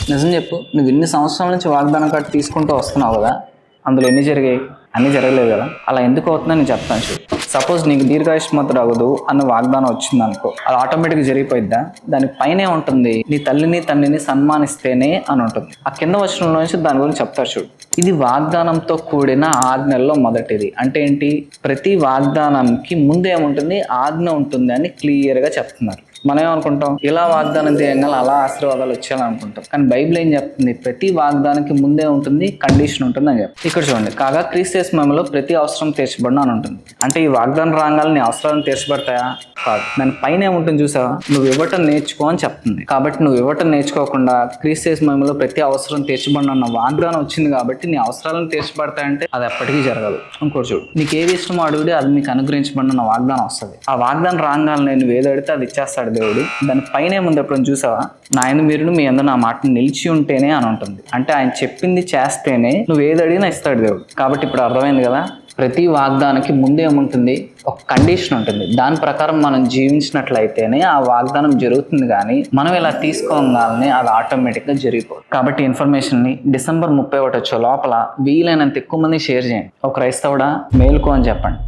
నిజం చెప్పు, నువ్వు ఇన్ని సంవత్సరాల నుంచి వాగ్దానం కార్డు తీసుకుంటూ వస్తున్నావు కదా, అందులో ఎన్ని జరిగాయి? అన్నీ జరగలేదు కదా. అలా ఎందుకు అవుతుందని నేను చెప్తాను చూడు. సపోజ్ నీకు దీర్ఘాయుష్మంతుడు అవ్వదు అన్న వాగ్దానం వచ్చింది అనుకో, అది ఆటోమేటిక్గా జరిగిపోయిద్దా? దాని పైనే ఉంటుంది, నీ తల్లిని తండ్రిని సన్మానిస్తేనే అని ఉంటుంది. ఆ కింద వచనంలో నుంచి దాని గురించి చెప్తారు చూడు. ఇది వాగ్దానంతో కూడిన ఆజ్ఞల్లో మొదటిది. అంటే ఏంటి? ప్రతి వాగ్దానానికి ముందు ఏముంటుంది? ఆజ్ఞ ఉంటుంది అని క్లియర్గా చెప్తున్నారు. మనం ఏమనుకుంటాం, ఇలా వాగ్దానం చేయగానే అలా ఆశీర్వాదాలు వచ్చేయాలని అనుకుంటాం. కానీ బైబిల్ ఏం చెప్తుంది? ప్రతి వాగ్దానానికి ముందే ఉంటుంది, కండిషన్ ఉంటుంది అని చెప్తుంది. ఇక్కడ చూడండి, కాగా క్రీస్తు యేసు మహిమలో ప్రతి అవసరం తీర్చబడిన అని ఉంటుంది. అంటే ఈ వాగ్దానం రాగానే నీ అవసరాలను తీర్చబడతాయా? కాదు. దాని పైన ఏముంటుంది చూసావా? నువ్వు ఇవ్వటం నేర్చుకో అని చెప్తుంది. కాబట్టి నువ్వు ఇవ్వటం నేర్చుకోకుండా క్రీస్తు యేసు మహిమలో ప్రతి అవసరం తీర్చబడిన అన్న వాగ్దానం వచ్చింది కాబట్టి నీ అవసరాలను తీర్చబడతాయంటే అది ఎప్పటికీ జరగదు. ఇంకోటి చూడు, నీకు ఏది ఇష్టమో అడుగుడి, అది నీకు అనుగ్రహించబడిన వాగ్దానం వస్తుంది. ఆ వాగ్దానం రాగానే నువ్వు ఏది అడిగితే అది ఇచ్చేస్తాడు దేవుడు. దాని పైన ఏముంది ఎప్పుడైనా చూసావా? నాయన మీరు మీ అందరూ నా మాటను నిలిచి ఉంటేనే అని ఉంటుంది. అంటే ఆయన చెప్పింది చేస్తేనే నువ్వు ఏది అడిగినా ఇస్తాడు దేవుడు. కాబట్టి ఇప్పుడు అర్థమైంది కదా, ప్రతి వాగ్దానానికి ముందేముంటుంది? ఒక కండిషన్ ఉంటుంది. దాని ప్రకారం మనం జీవించినట్లయితేనే ఆ వాగ్దానం జరుగుతుంది. కానీ మనం ఇలా తీసుకోగానే అది ఆటోమేటిక్గా జరిగిపోతుంది. కాబట్టి ఇన్ఫర్మేషన్ని December 31 వచ్చే లోపల వీలైనంత ఎక్కువ మంది షేర్ చేయండి. ఒక క్రైస్తవుడా మేలుకో అని చెప్పండి.